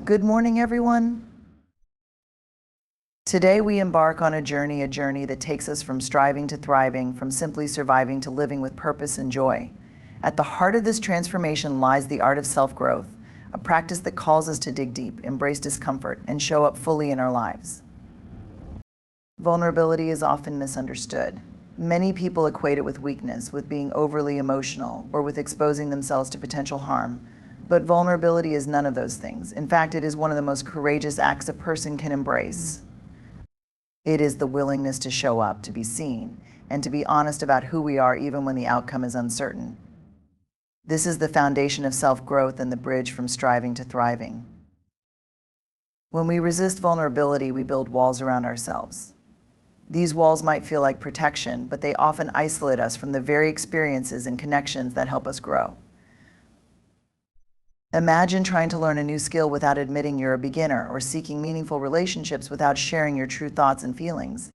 Good morning, everyone. Today we embark on a journey that takes us from striving to thriving, from simply surviving to living with purpose and joy. At the heart of this transformation lies the art of self-growth, a practice that calls us to dig deep, embrace discomfort, and show up fully in our lives. Vulnerability is often misunderstood. Many people equate it with weakness, with being overly emotional, or with exposing themselves to potential harm. But vulnerability is none of those things. In fact, it is one of the most courageous acts a person can embrace. It is the willingness to show up, to be seen, and to be honest about who we are even when the outcome is uncertain. This is the foundation of self-growth and the bridge from striving to thriving. When we resist vulnerability, we build walls around ourselves. These walls might feel like protection, but they often isolate us from the very experiences and connections that help us grow. Imagine trying to learn a new skill without admitting you're a beginner, or seeking meaningful relationships without sharing your true thoughts and feelings.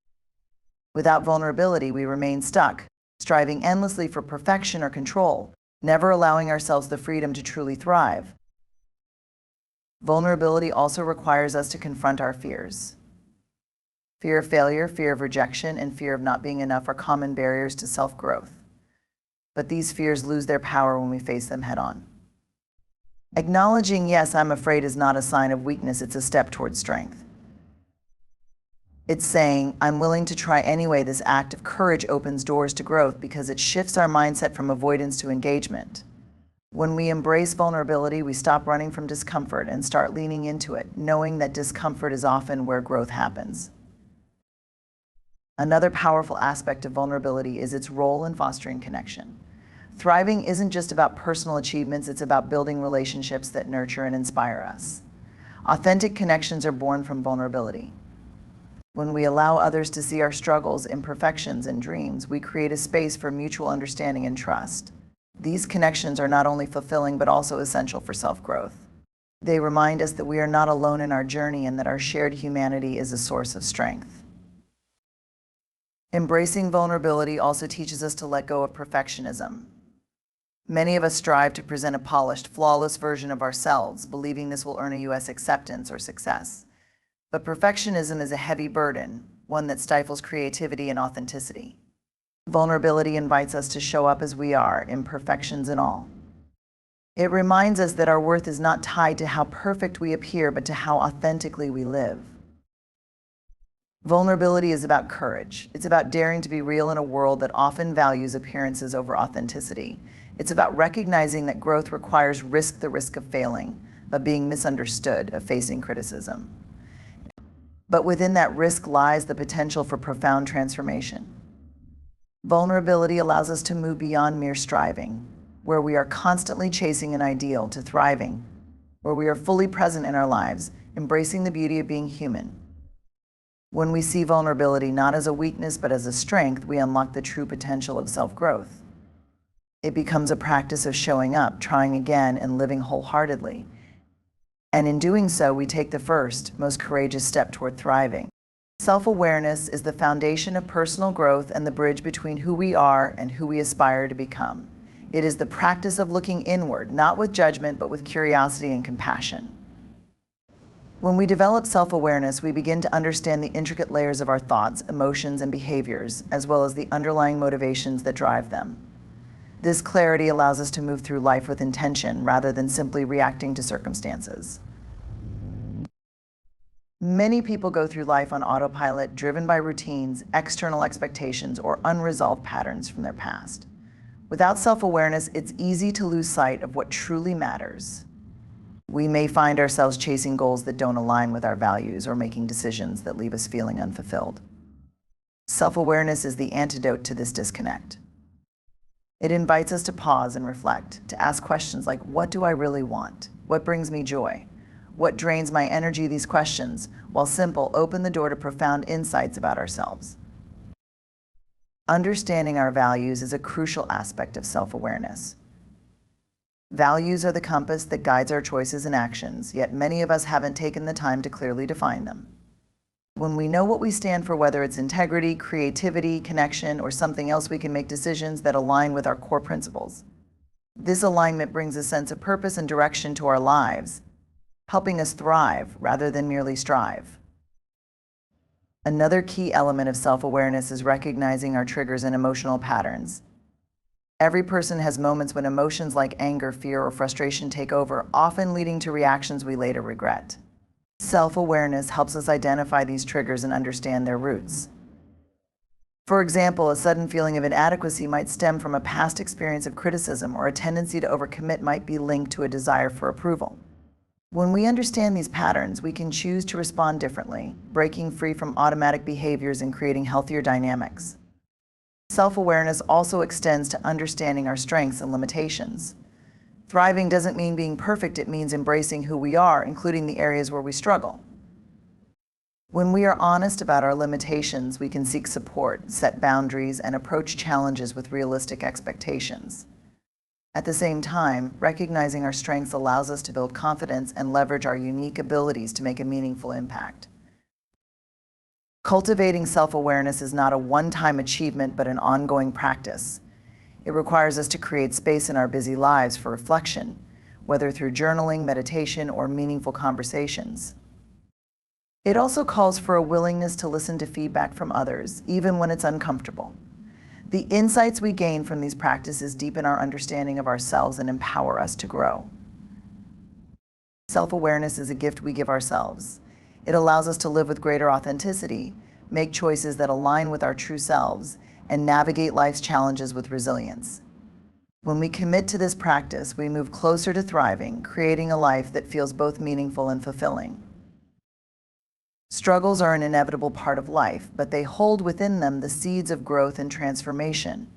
Without vulnerability, we remain stuck, striving endlessly for perfection or control, never allowing ourselves the freedom to truly thrive. Vulnerability also requires us to confront our fears. Fear of failure, fear of rejection, and fear of not being enough are common barriers to self-growth. But these fears lose their power when we face them head-on. Acknowledging, yes, I'm afraid, is not a sign of weakness, it's a step towards strength. It's saying, I'm willing to try anyway. This act of courage opens doors to growth because it shifts our mindset from avoidance to engagement. When we embrace vulnerability, we stop running from discomfort and start leaning into it, knowing that discomfort is often where growth happens. Another powerful aspect of vulnerability is its role in fostering connection. Thriving isn't just about personal achievements, it's about building relationships that nurture and inspire us. Authentic connections are born from vulnerability. When we allow others to see our struggles, imperfections, and dreams, we create a space for mutual understanding and trust. These connections are not only fulfilling but also essential for self-growth. They remind us that we are not alone in our journey and that our shared humanity is a source of strength. Embracing vulnerability also teaches us to let go of perfectionism. Many of us strive to present a polished, flawless version of ourselves, believing this will earn us acceptance or success. But perfectionism is a heavy burden, one that stifles creativity and authenticity. Vulnerability invites us to show up as we are, imperfections and all. It reminds us that our worth is not tied to how perfect we appear, but to how authentically we live. Vulnerability is about courage. It's about daring to be real in a world that often values appearances over authenticity. It's about recognizing that growth requires the risk of failing, of being misunderstood, of facing criticism. But within that risk lies the potential for profound transformation. Vulnerability allows us to move beyond mere striving, where we are constantly chasing an ideal, to thriving, where we are fully present in our lives, embracing the beauty of being human. When we see vulnerability not as a weakness but as a strength, we unlock the true potential of self-growth. It becomes a practice of showing up, trying again, and living wholeheartedly. And in doing so, we take the first, most courageous step toward thriving. Self-awareness is the foundation of personal growth and the bridge between who we are and who we aspire to become. It is the practice of looking inward, not with judgment, but with curiosity and compassion. When we develop self-awareness, we begin to understand the intricate layers of our thoughts, emotions, and behaviors, as well as the underlying motivations that drive them. This clarity allows us to move through life with intention rather than simply reacting to circumstances. Many people go through life on autopilot, driven by routines, external expectations, or unresolved patterns from their past. Without self-awareness, it's easy to lose sight of what truly matters. We may find ourselves chasing goals that don't align with our values or making decisions that leave us feeling unfulfilled. Self-awareness is the antidote to this disconnect. It invites us to pause and reflect, to ask questions like, what do I really want? What brings me joy? What drains my energy? These questions, while simple, open the door to profound insights about ourselves. Understanding our values is a crucial aspect of self-awareness. Values are the compass that guides our choices and actions, yet many of us haven't taken the time to clearly define them. When we know what we stand for, whether it's integrity, creativity, connection, or something else, we can make decisions that align with our core principles. This alignment brings a sense of purpose and direction to our lives. helping us thrive rather than merely strive. Another key element of self-awareness is recognizing our triggers and emotional patterns. Every person has moments when emotions like anger, fear, or frustration take over, often leading to reactions we later regret. Self-awareness helps us identify these triggers and understand their roots. For example, a sudden feeling of inadequacy might stem from a past experience of criticism, or a tendency to overcommit might be linked to a desire for approval. When we understand these patterns, we can choose to respond differently, breaking free from automatic behaviors and creating healthier dynamics. Self-awareness also extends to understanding our strengths and limitations. Thriving doesn't mean being perfect, it means embracing who we are, including the areas where we struggle. When we are honest about our limitations, we can seek support, set boundaries, and approach challenges with realistic expectations. At the same time, recognizing our strengths allows us to build confidence and leverage our unique abilities to make a meaningful impact. Cultivating self-awareness is not a one-time achievement, but an ongoing practice. It requires us to create space in our busy lives for reflection, whether through journaling, meditation, or meaningful conversations. It also calls for a willingness to listen to feedback from others, even when it's uncomfortable. The insights we gain from these practices deepen our understanding of ourselves and empower us to grow. Self-awareness is a gift we give ourselves. It allows us to live with greater authenticity, make choices that align with our true selves, and navigate life's challenges with resilience. When we commit to this practice, we move closer to thriving, creating a life that feels both meaningful and fulfilling. Struggles are an inevitable part of life, but they hold within them the seeds of growth and transformation.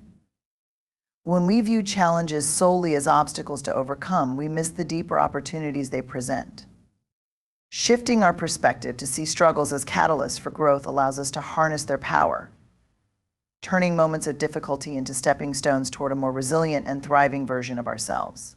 When we view challenges solely as obstacles to overcome, we miss the deeper opportunities they present. Shifting our perspective to see struggles as catalysts for growth allows us to harness their power, turning moments of difficulty into stepping stones toward a more resilient and thriving version of ourselves.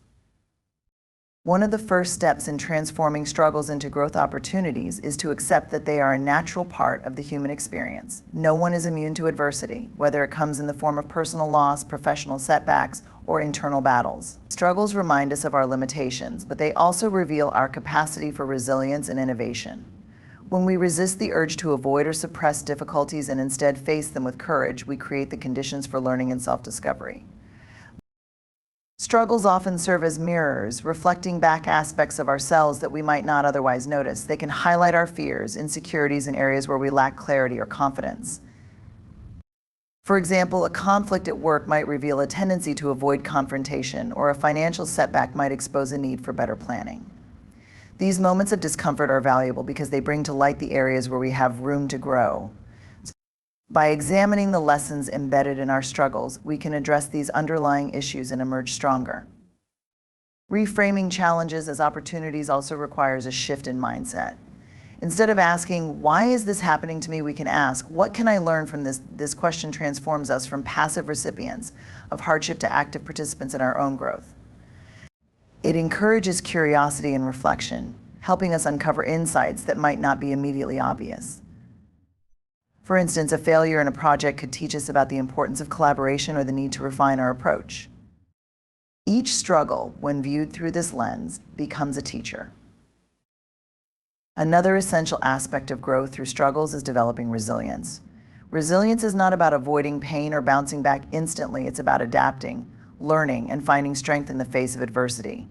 One of the first steps in transforming struggles into growth opportunities is to accept that they are a natural part of the human experience. No one is immune to adversity, whether it comes in the form of personal loss, professional setbacks, or internal battles. Struggles remind us of our limitations, but they also reveal our capacity for resilience and innovation. When we resist the urge to avoid or suppress difficulties and instead face them with courage, we create the conditions for learning and self-discovery. Struggles often serve as mirrors, reflecting back aspects of ourselves that we might not otherwise notice. They can highlight our fears, insecurities, and areas where we lack clarity or confidence. For example, a conflict at work might reveal a tendency to avoid confrontation, or a financial setback might expose a need for better planning. These moments of discomfort are valuable because they bring to light the areas where we have room to grow. By examining the lessons embedded in our struggles, we can address these underlying issues and emerge stronger. Reframing challenges as opportunities also requires a shift in mindset. Instead of asking, "Why is this happening to me?" we can ask, "What can I learn from this?" This question transforms us from passive recipients of hardship to active participants in our own growth. It encourages curiosity and reflection, helping us uncover insights that might not be immediately obvious. For instance, a failure in a project could teach us about the importance of collaboration or the need to refine our approach. Each struggle, when viewed through this lens, becomes a teacher. Another essential aspect of growth through struggles is developing resilience. Resilience is not about avoiding pain or bouncing back instantly. It's about adapting, learning, and finding strength in the face of adversity.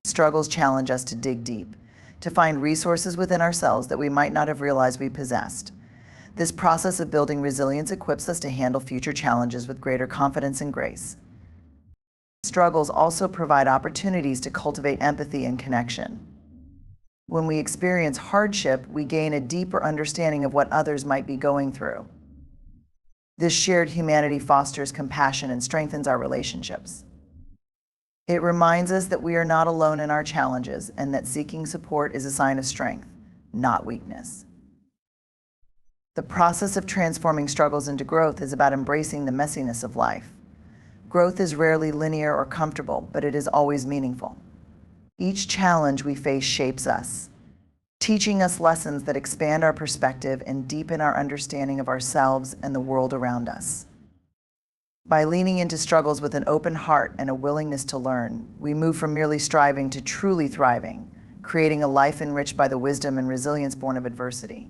Struggles challenge us to dig deep, to find resources within ourselves that we might not have realized we possessed. This process of building resilience equips us to handle future challenges with greater confidence and grace. Struggles also provide opportunities to cultivate empathy and connection. When we experience hardship, we gain a deeper understanding of what others might be going through. This shared humanity fosters compassion and strengthens our relationships. It reminds us that we are not alone in our challenges and that seeking support is a sign of strength, not weakness. The process of transforming struggles into growth is about embracing the messiness of life. Growth is rarely linear or comfortable, but it is always meaningful. Each challenge we face shapes us, teaching us lessons that expand our perspective and deepen our understanding of ourselves and the world around us. By leaning into struggles with an open heart and a willingness to learn, we move from merely striving to truly thriving, creating a life enriched by the wisdom and resilience born of adversity.